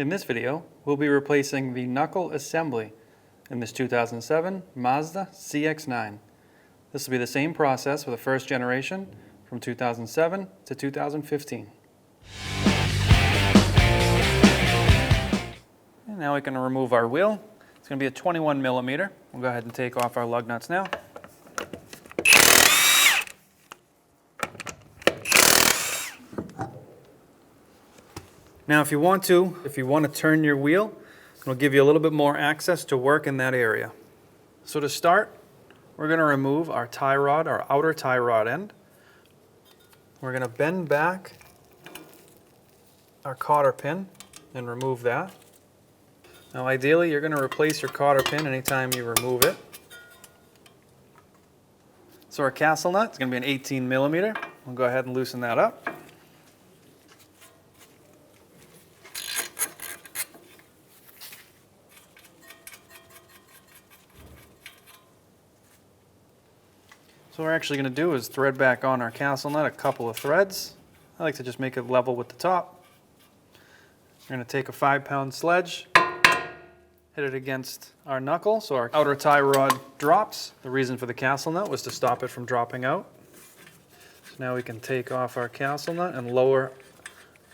In this video, we'll be replacing the knuckle assembly in this 2007 Mazda CX-9. This will be the same process for the first generation from 2007 to 2015. And now we can remove our wheel. It's going to be a 21 millimeter. We'll go ahead and take off our lug nuts now. Now if you want to turn your wheel, it'll give you a little bit more access to work in that area. So to start, we're going to remove our tie rod, our outer tie rod end. We're going to bend back our cotter pin and remove that. Now ideally you're going to replace your cotter pin anytime you remove it. So our castle nut is going to be an 18 millimeter. We'll go ahead and loosen that up. So what we're actually going to do is thread back on our castle nut a couple of threads. I like to just make it level with the top. We're going to take a 5-pound sledge, hit it against our knuckle so our outer tie rod drops. The reason for the castle nut was to stop it from dropping out. So now we can take off our castle nut and lower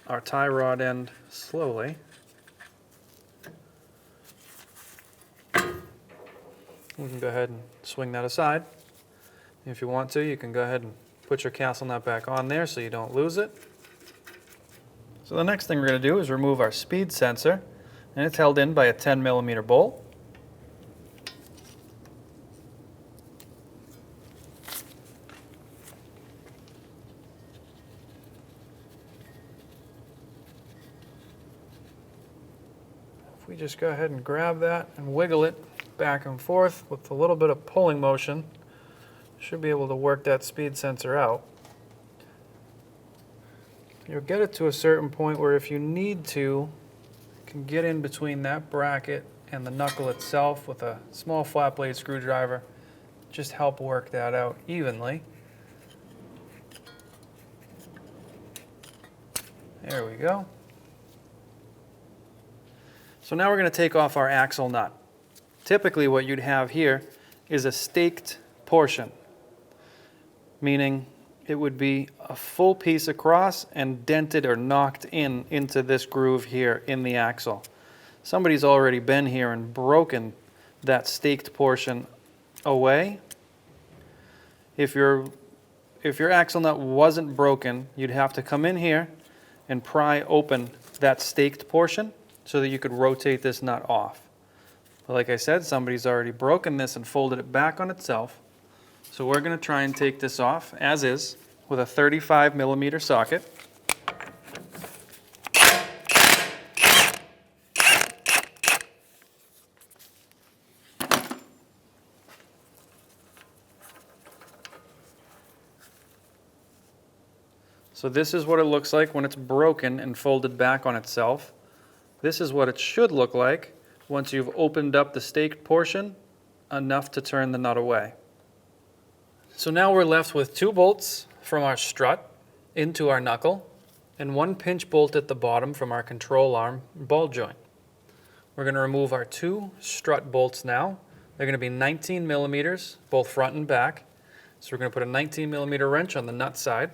our tie rod end slowly. We can go ahead and swing that aside. If you want to, you can go ahead and put your castle nut back on there so you don't lose it. So the next thing we're going to do is remove our speed sensor, and it's held in by a 10 millimeter bolt. If we just go ahead and grab that and wiggle it back and forth with a little bit of pulling motion, should be able to work that speed sensor out. You'll get it to a certain point where if you need to, you can get in between that bracket and the knuckle itself with a small flat blade screwdriver. Just help work that out evenly. There we go. So now we're going to take off our axle nut. Typically what you'd have here is a staked portion, meaning it would be a full piece across and dented or knocked into this groove here in the axle. Somebody's already been here and broken that staked portion away. If your axle nut wasn't broken, you'd have to come in here and pry open that staked portion so that you could rotate this nut off. But like I said, somebody's already broken this and folded it back on itself. So we're going to try and take this off as is with a 35 millimeter socket. So this is what it looks like when it's broken and folded back on itself. This is what it should look like once you've opened up the staked portion enough to turn the nut away. So now we're left with 2 bolts from our strut into our knuckle and 1 pinch bolt at the bottom from our control arm ball joint. We're going to remove our 2 strut bolts now. They're going to be 19 millimeters, both front and back. So we're going to put a 19 millimeter wrench on the nut side.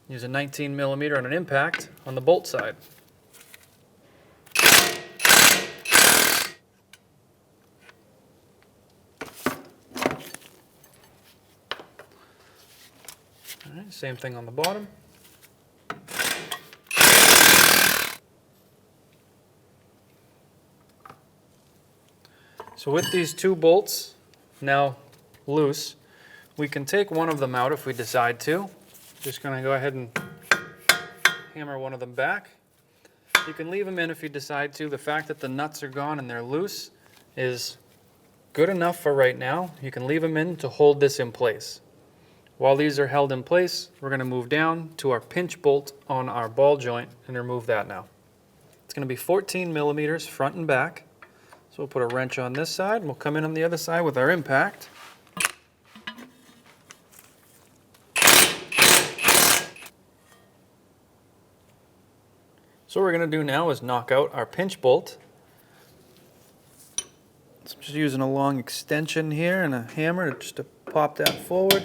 Use a 19 millimeter on an impact on the bolt side. Alright, same thing on the bottom. So with these 2 bolts now loose, we can take one of them out if we decide to. Just going to go ahead and hammer one of them back. You can leave them in if you decide to. The fact that the nuts are gone and they're loose is good enough for right now. You can leave them in to hold this in place. While these are held in place, we're going to move down to our pinch bolt on our ball joint and remove that now. It's going to be 14 millimeters front and back. So we'll put a wrench on this side and we'll come in on the other side with our impact. So what we're going to do now is knock out our pinch bolt. So I'm just using a long extension here and a hammer just to pop that forward.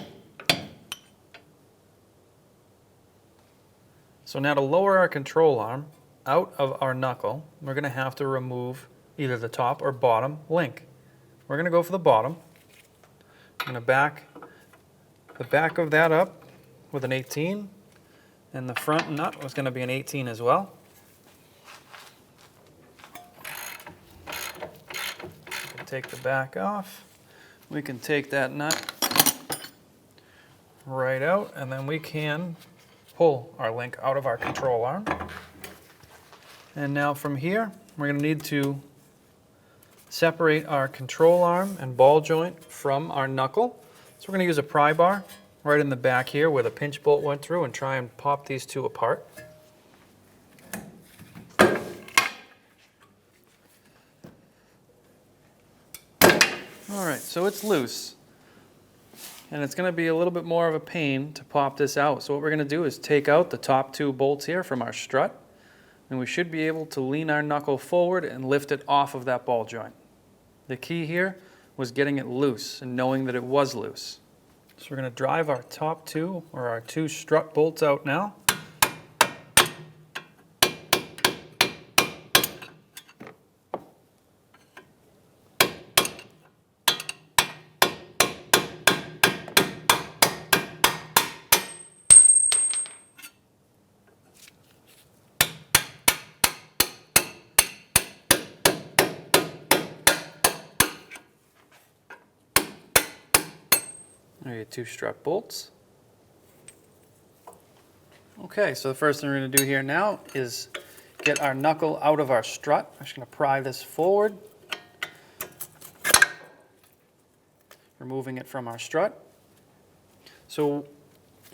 So now to lower our control arm out of our knuckle, we're going to have to remove either the top or bottom link. We're going to go for the bottom. I'm going to back the back of that up with an 18, and the front nut was going to be an 18 as well. Take the back off. We can take that nut right out, and then we can pull our link out of our control arm. And now from here, we're going to need to separate our control arm and ball joint from our knuckle. So we're going to use a pry bar right in the back here where the pinch bolt went through and try and pop these two apart. All right, so it's loose, and it's going to be a little bit more of a pain to pop this out. So what we're going to do is take out the top two bolts here from our strut, and we should be able to lean our knuckle forward and lift it off of that ball joint. The key here was getting it loose and knowing that it was loose. So we're going to drive our top two, or our two strut bolts out now. There are your two strut bolts. Okay, so the first thing we're going to do here now is get our knuckle out of our strut. I'm just going to pry this forward, removing it from our strut. So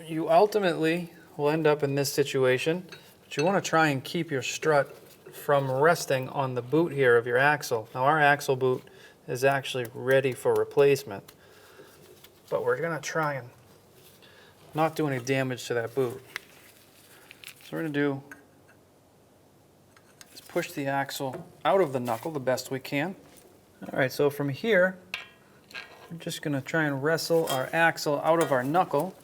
you ultimately will end up in this situation, but you want to try and keep your strut from resting on the boot here of your axle. Now our axle boot is actually ready for replacement, but we're going to try and not do any damage to that boot. So we're going to do is push the axle out of the knuckle the best we can. All right, so from here, we're just going to try and wrestle our axle out of our knuckle.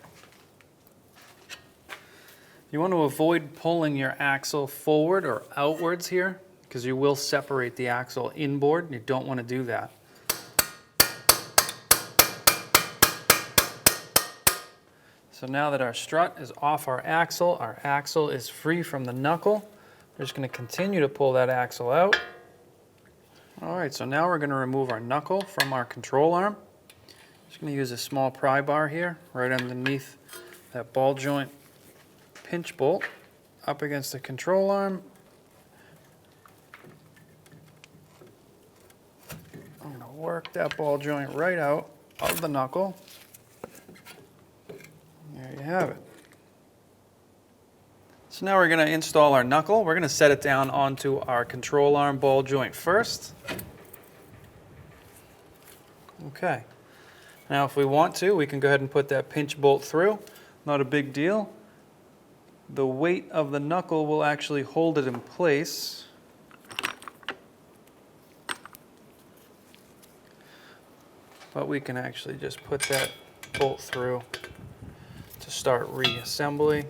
You want to avoid pulling your axle forward or outwards here, because you will separate the axle inboard. You don't want to do that. So now that our strut is off our axle is free from the knuckle. We're just going to continue to pull that axle out. All right, so now we're going to remove our knuckle from our control arm. Just going to use a small pry bar here, right underneath that ball joint pinch bolt, up against the control arm. I'm going to work that ball joint right out of the knuckle. There you have it. So now we're going to install our knuckle. We're going to set it down onto our control arm ball joint first. Okay. Now if we want to, we can go ahead and put that pinch bolt through. Not a big deal. The weight of the knuckle will actually hold it in place. But we can actually just put that bolt through to start reassembly.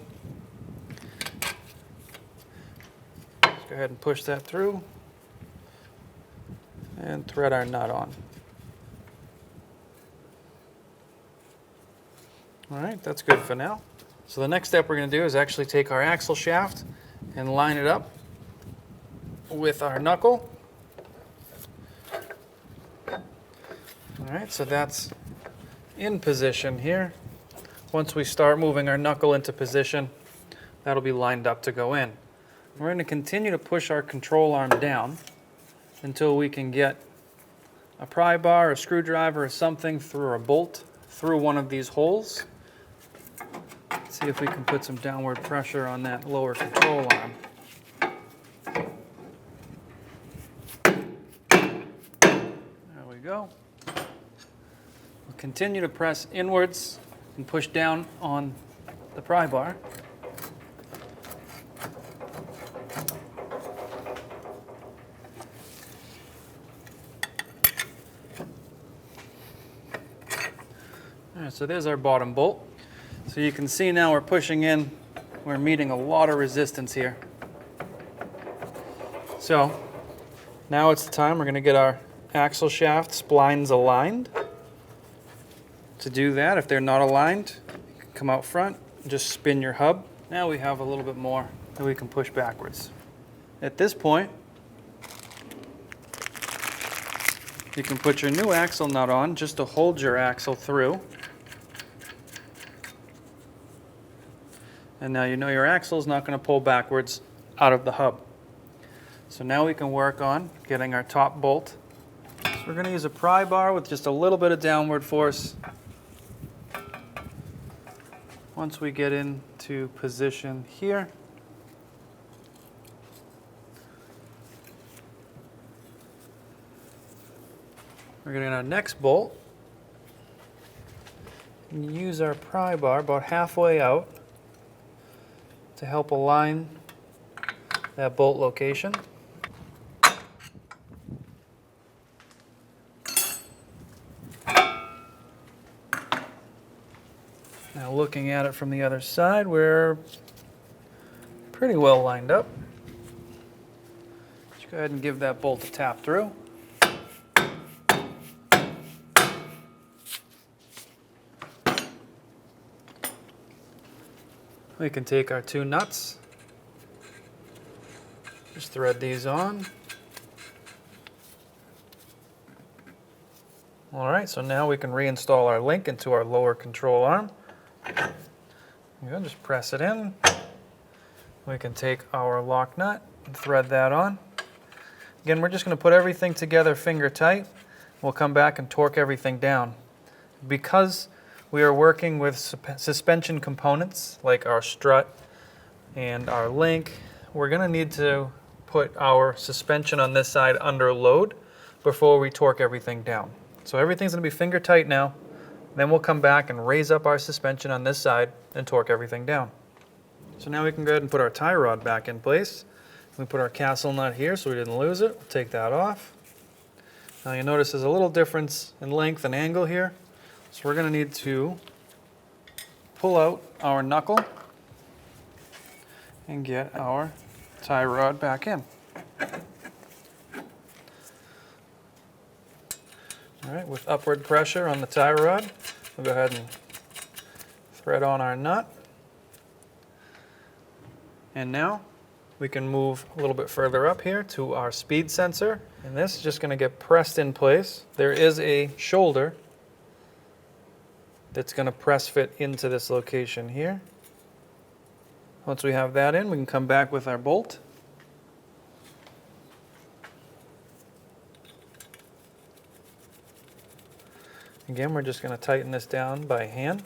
Let's go ahead and push that through and thread our nut on. All right, that's good for now. So the next step we're going to do is actually take our axle shaft and line it up with our knuckle. All right, so that's in position here. Once we start moving our knuckle into position, that'll be lined up to go in. We're going to continue to push our control arm down until we can get a pry bar, a screwdriver, or something through a bolt through one of these holes. Let's see if we can put some downward pressure on that lower control arm. There we go. We'll continue to press inwards and push down on the pry bar. All right, so there's our bottom bolt. So you can see now we're pushing in, we're meeting a lot of resistance here. So now it's the time we're going to get our axle shaft splines aligned. To do that, if they're not aligned, you can come out front and just spin your hub. Now we have a little bit more that we can push backwards. At this point, you can put your new axle nut on just to hold your axle through. And now you know your axle is not going to pull backwards out of the hub. So now we can work on getting our top bolt. So we're going to use a pry bar with just a little bit of downward force. Once we get into position here, we're getting our next bolt and use our pry bar about halfway out to help align that bolt location. Now looking at it from the other side, we're pretty well lined up. Just go ahead and give that bolt a tap through. We can take our two nuts, just thread these on. All right, so now we can reinstall our link into our lower control arm. Just press it in. We can take our lock nut and thread that on. Again, we're just going to put everything together finger tight. We'll come back and torque everything down. Because we are working with suspension components like our strut and our link, we're going to need to put our suspension on this side under load before we torque everything down. So everything's going to be finger tight now. Then we'll come back and raise up our suspension on this side and torque everything down. So now we can go ahead and put our tie rod back in place. We put our castle nut here so we didn't lose it. We'll take that off. Now you notice there's a little difference in length and angle here. So we're going to need to pull out our knuckle and get our tie rod back in. All right, with upward pressure on the tie rod, we'll go ahead and thread on our nut. And now we can move a little bit further up here to our speed sensor. And this is just going to get pressed in place. There is a shoulder that's going to press fit into this location here. Once we have that in, we can come back with our bolt. Again, we're just going to tighten this down by hand.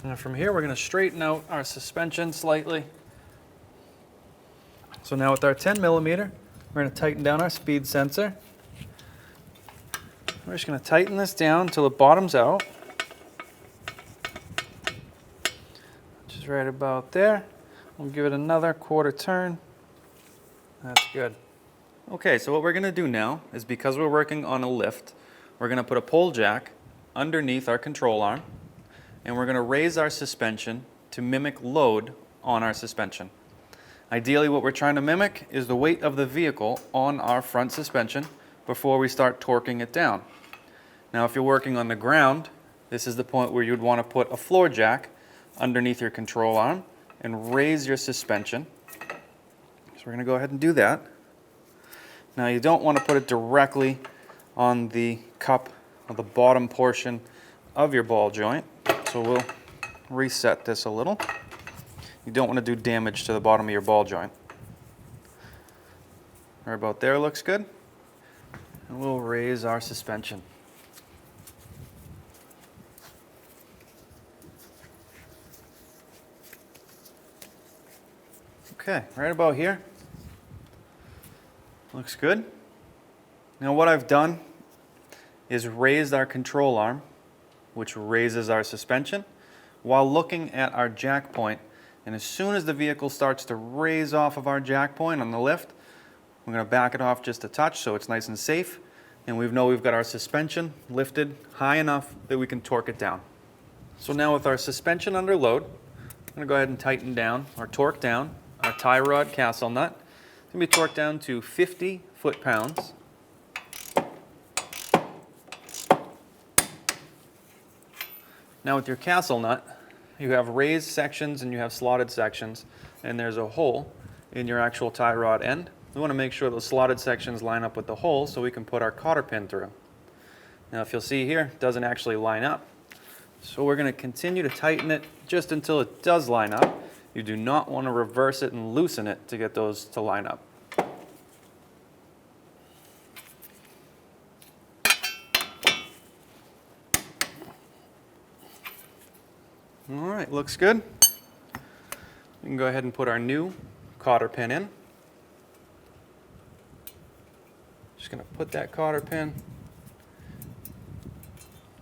And from here, we're going to straighten out our suspension slightly. So now with our 10 millimeter, we're going to tighten down our speed sensor. We're just going to tighten this down until it bottoms out. Which is right about there. We'll give it another quarter turn. That's good. Okay, so what we're going to do now is, because we're working on a lift, we're going to put a pole jack underneath our control arm, and we're going to raise our suspension to mimic load on our suspension. Ideally, what we're trying to mimic is the weight of the vehicle on our front suspension before we start torquing it down. Now, if you're working on the ground, this is the point where you'd want to put a floor jack underneath your control arm and raise your suspension. So we're going to go ahead and do that. Now, you don't want to put it directly on the cup or the bottom portion of your ball joint. So we'll reset this a little. You don't want to do damage to the bottom of your ball joint. Right about there looks good. And we'll raise our suspension. Okay, right about here. Looks good. Now what I've done is raised our control arm, which raises our suspension, while looking at our jack point. And as soon as the vehicle starts to raise off of our jack point on the lift, we're going to back it off just a touch so it's nice and safe. And we know we've got our suspension lifted high enough that we can torque it down. So now with our suspension under load, I'm going to go ahead and tighten down or torque down our tie rod castle nut. It's going to be torqued down to 50 foot-pounds. Now with your castle nut, you have raised sections and you have slotted sections, and there's a hole in your actual tie rod end. We want to make sure those slotted sections line up with the hole so we can put our cotter pin through. Now if you'll see here, it doesn't actually line up. So we're going to continue to tighten it just until it does line up. You do not want to reverse it and loosen it to get those to line up. All right, looks good. We can go ahead and put our new cotter pin in. Just going to put that cotter pin.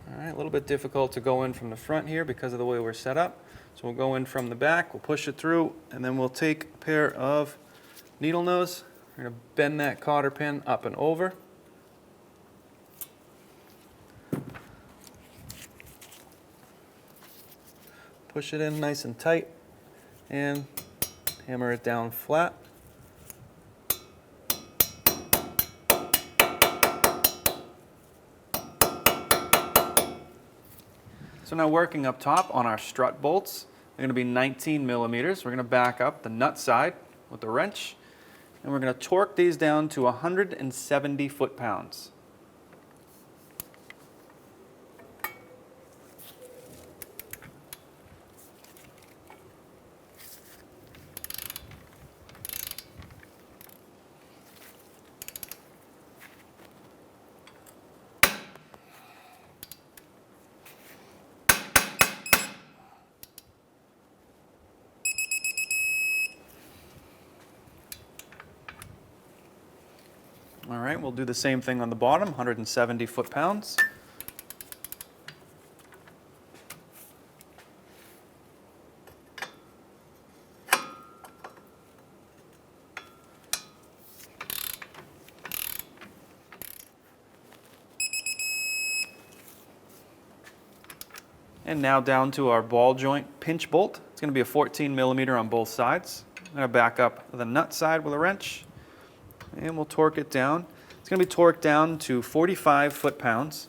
All right, a little bit difficult to go in from the front here because of the way we're set up. So we'll go in from the back, we'll push it through, and then we'll take a pair of needle nose. We're going to bend that cotter pin up and over. Push it in nice and tight and hammer it down flat. So now working up top on our strut bolts, they're going to be 19 millimeters. We're going to back up the nut side with the wrench, and we're going to torque these down to 170 foot-pounds. All right, we'll do the same thing on the bottom, 170 foot-pounds. And now down to our ball joint pinch bolt. It's going to be a 14 millimeter on both sides. I'm going to back up the nut side with a wrench, and we'll torque it down. It's going to be torqued down to 45 foot-pounds.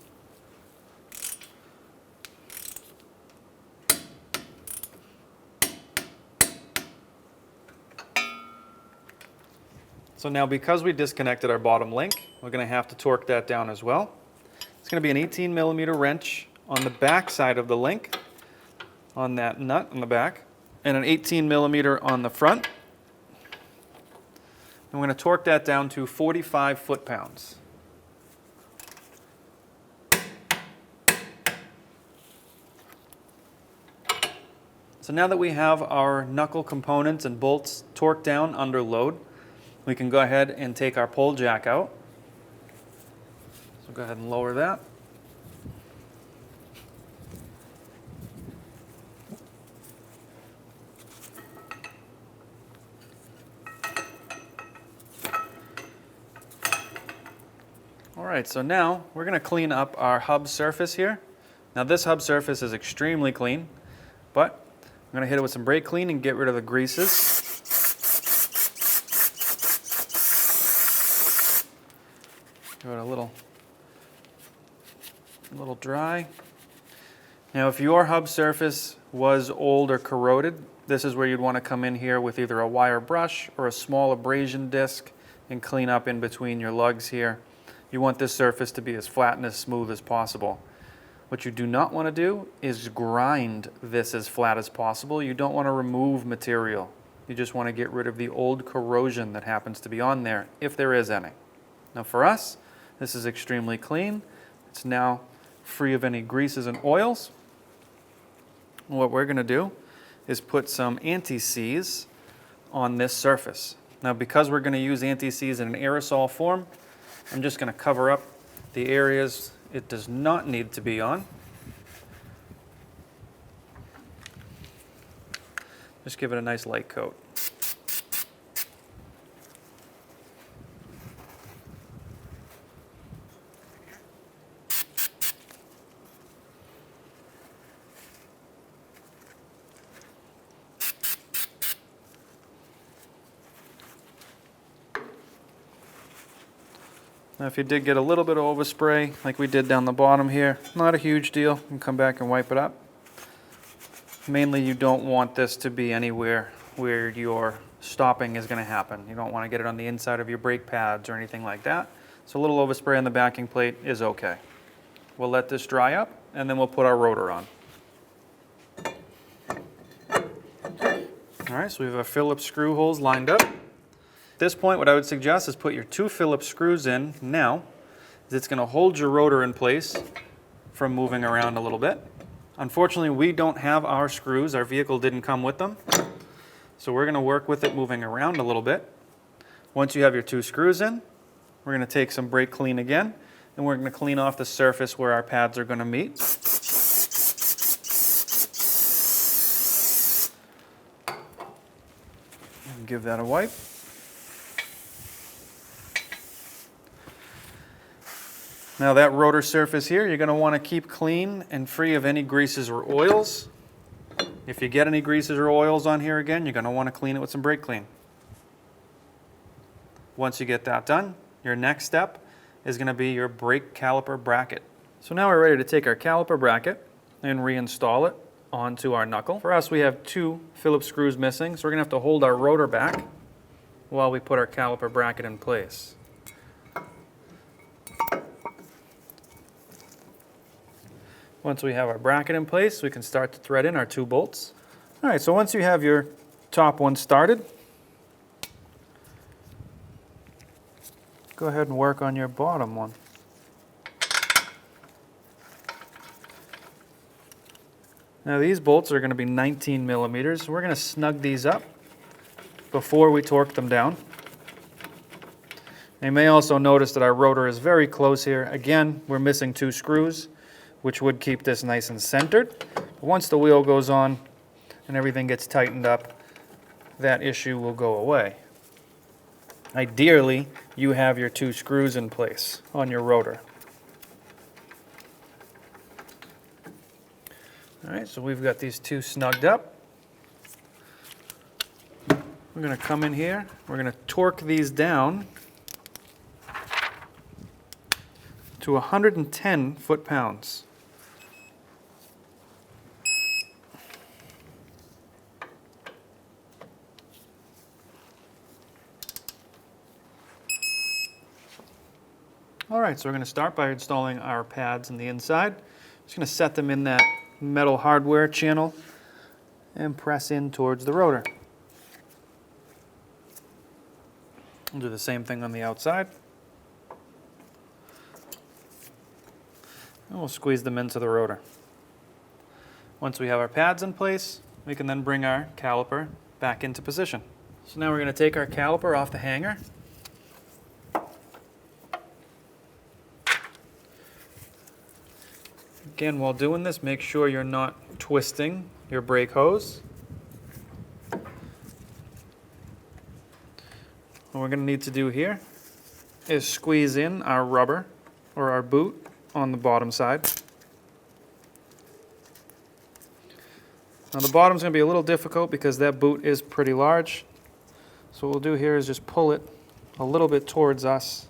So now because we disconnected our bottom link, we're going to have to torque that down as well. It's going to be an 18 millimeter wrench on the back side of the link, on that nut on the back, and an 18 millimeter on the front. And we're going to torque that down to 45 foot-pounds. So now that we have our knuckle components and bolts torqued down under load, we can go ahead and take our pole jack out. So go ahead and lower that. All right, so now we're going to clean up our hub surface here. Now this hub surface is extremely clean, but I'm going to hit it with some brake clean and get rid of the greases. Give it a little dry. Now if your hub surface was old or corroded, this is where you'd want to come in here with either a wire brush or a small abrasion disc and clean up in between your lugs here. You want this surface to be as flat and as smooth as possible. What you do not want to do is grind this as flat as possible. You don't want to remove material. You just want to get rid of the old corrosion that happens to be on there, if there is any. Now for us, this is extremely clean. It's now free of any greases and oils. What we're going to do is put some anti-seize on this surface. Now because we're going to use anti-seize in an aerosol form, I'm just going to cover up the areas it does not need to be on. Just give it a nice light coat. Now if you did get a little bit of overspray, like we did down the bottom here, not a huge deal. You can come back and wipe it up. Mainly you don't want this to be anywhere where your stopping is going to happen. You don't want to get it on the inside of your brake pads or anything like that. So a little overspray on the backing plate is okay. We'll let this dry up and then we'll put our rotor on. All right, so we have our Phillips screw holes lined up. At this point, what I would suggest is put your 2 Phillips screws in now. It's going to hold your rotor in place from moving around a little bit. Unfortunately, we don't have our screws. Our vehicle didn't come with them. So we're going to work with it moving around a little bit. Once you have your 2 screws in, we're going to take some brake clean again, and we're going to clean off the surface where our pads are going to meet. And give that a wipe. Now that rotor surface here, you're going to want to keep clean and free of any greases or oils. If you get any greases or oils on here again, you're going to want to clean it with some brake clean. Once you get that done, your next step is going to be your brake caliper bracket. So now we're ready to take our caliper bracket and reinstall it onto our knuckle. For us, we have 2 Phillips screws missing, so we're going to have to hold our rotor back while we put our caliper bracket in place. Once we have our bracket in place, we can start to thread in our 2 bolts. All right, so once you have your top one started, go ahead and work on your bottom one. Now these bolts are going to be 19 millimeters. We're going to snug these up before we torque them down. You may also notice that our rotor is very close here. Again, we're missing 2 screws, which would keep this nice and centered. But once the wheel goes on and everything gets tightened up, that issue will go away. Ideally, you have your 2 screws in place on your rotor. All right, so we've got these 2 snugged up. We're going to come in here, we're going to torque these down to 110 foot-pounds. All right, so we're going to start by installing our pads on the inside. Just going to set them in that metal hardware channel and press in towards the rotor. We'll do the same thing on the outside. And we'll squeeze them into the rotor. Once we have our pads in place, we can then bring our caliper back into position. So now we're going to take our caliper off the hanger. Again, while doing this, make sure you're not twisting your brake hose. What we're going to need to do here is squeeze in our rubber or our boot on the bottom side. Now the bottom's going to be a little difficult because that boot is pretty large. So what we'll do here is just pull it a little bit towards us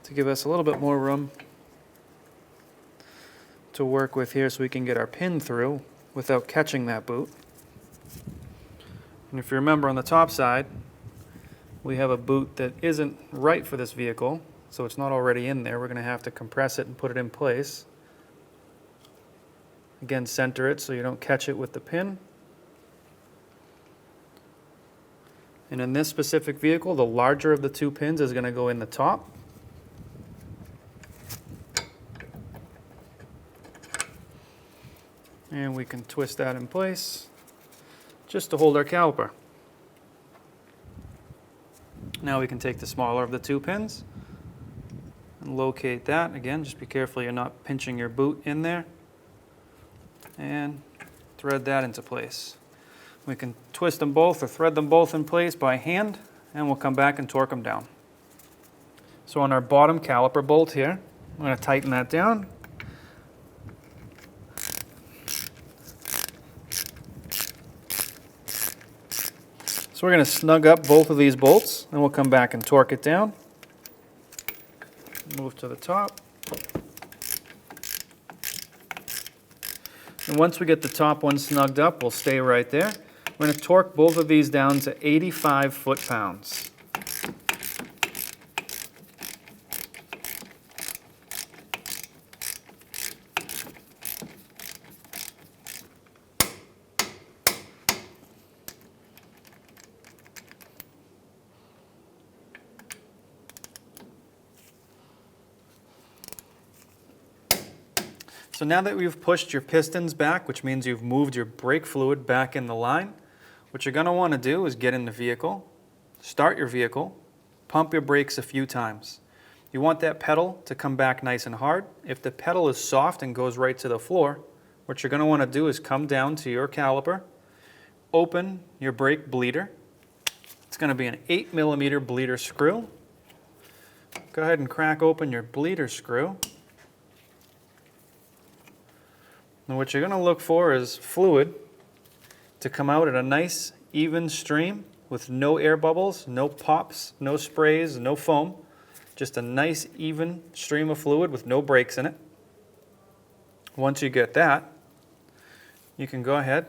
to give us a little bit more room to work with here so we can get our pin through without catching that boot. And if you remember on the top side, we have a boot that isn't right for this vehicle, so it's not already in there. We're going to have to compress it and put it in place. Again, center it so you don't catch it with the pin. And in this specific vehicle, the larger of the 2 pins is going to go in the top. And we can twist that in place just to hold our caliper. Now we can take the smaller of the 2 pins and locate that. Again, just be careful you're not pinching your boot in there. And thread that into place. We can twist them both or thread them both in place by hand, and we'll come back and torque them down. So on our bottom caliper bolt here, I'm going to tighten that down. So we're going to snug up both of these bolts, and we'll come back and torque it down. Move to the top. And once we get the top one snugged up, we'll stay right there. We're going to torque both of these down to 85 foot-pounds. So now that we've pushed your pistons back, which means you've moved your brake fluid back in the line, what you're going to want to do is get in the vehicle, start your vehicle, pump your brakes a few times. You want that pedal to come back nice and hard. If the pedal is soft and goes right to the floor, what you're going to want to do is come down to your caliper, open your brake bleeder. It's going to be an 8mm bleeder screw. Go ahead and crack open your bleeder screw. And what you're going to look for is fluid to come out at a nice even stream with no air bubbles, no pops, no sprays, no foam. Just a nice even stream of fluid with no breaks in it. Once you get that, you can go ahead,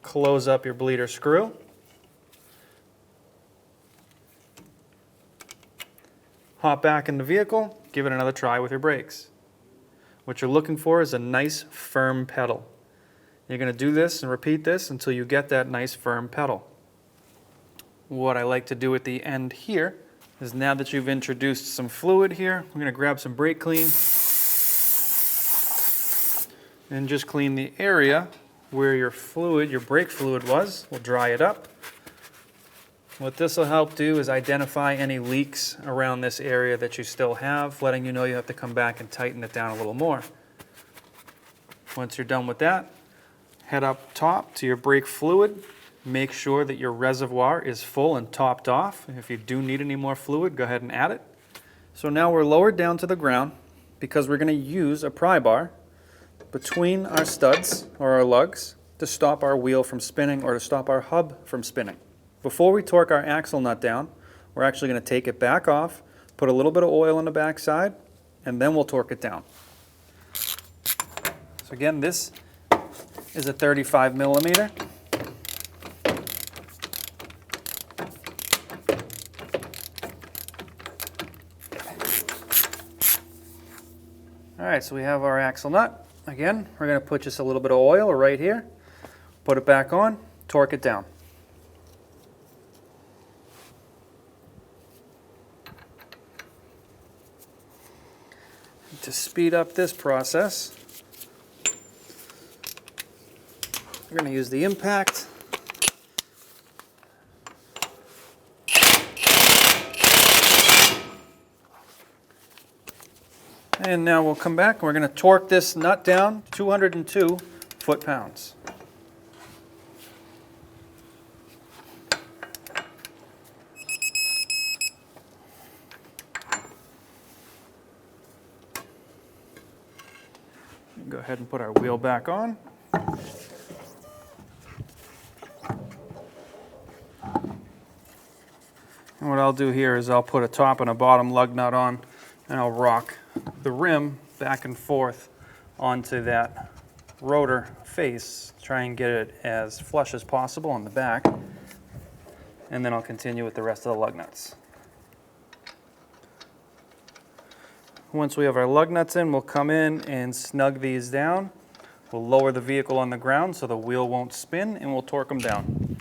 close up your bleeder screw. Hop back in the vehicle, give it another try with your brakes. What you're looking for is a nice firm pedal. You're going to do this and repeat this until you get that nice firm pedal. What I like to do at the end here is, now that you've introduced some fluid here, we're going to grab some brake clean and just clean the area where your fluid, your brake fluid was. We'll dry it up. What this will help do is identify any leaks around this area that you still have, letting you know you have to come back and tighten it down a little more. Once you're done with that, head up top to your brake fluid. Make sure that your reservoir is full and topped off. If you do need any more fluid, go ahead and add it. So now we're lowered down to the ground because we're going to use a pry bar between our studs or our lugs to stop our wheel from spinning or to stop our hub from spinning. Before we torque our axle nut down, we're actually going to take it back off, put a little bit of oil on the back side, and then we'll torque it down. So again, this is a 35mm. All right, so we have our axle nut. Again, we're going to put just a little bit of oil right here, put it back on, torque it down. To speed up this process, we're going to use the impact. And now we'll come back and we're going to torque this nut down 202 foot-pounds. Go ahead and put our wheel back on. And what I'll do here is I'll put a top and a bottom lug nut on, and I'll rock the rim back and forth onto that rotor face, try and get it as flush as possible on the back, and then I'll continue with the rest of the lug nuts. Once we have our lug nuts in, we'll come in and snug these down. We'll lower the vehicle on the ground so the wheel won't spin, and we'll torque them down.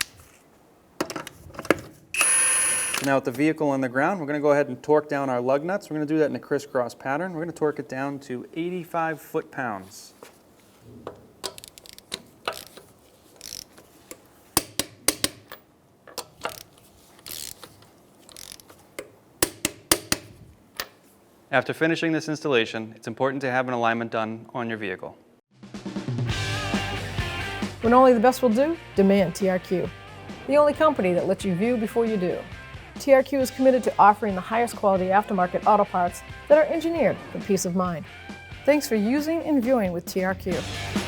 Now with the vehicle on the ground, we're going to go ahead and torque down our lug nuts. We're going to do that in a crisscross pattern. We're going to torque it down to 85 foot-pounds. After finishing this installation, it's important to have an alignment done on your vehicle. When only the best will do, demand TRQ. The only company that lets you view before you do. TRQ is committed to offering the highest quality aftermarket auto parts that are engineered for peace of mind. Thanks for using and viewing with TRQ.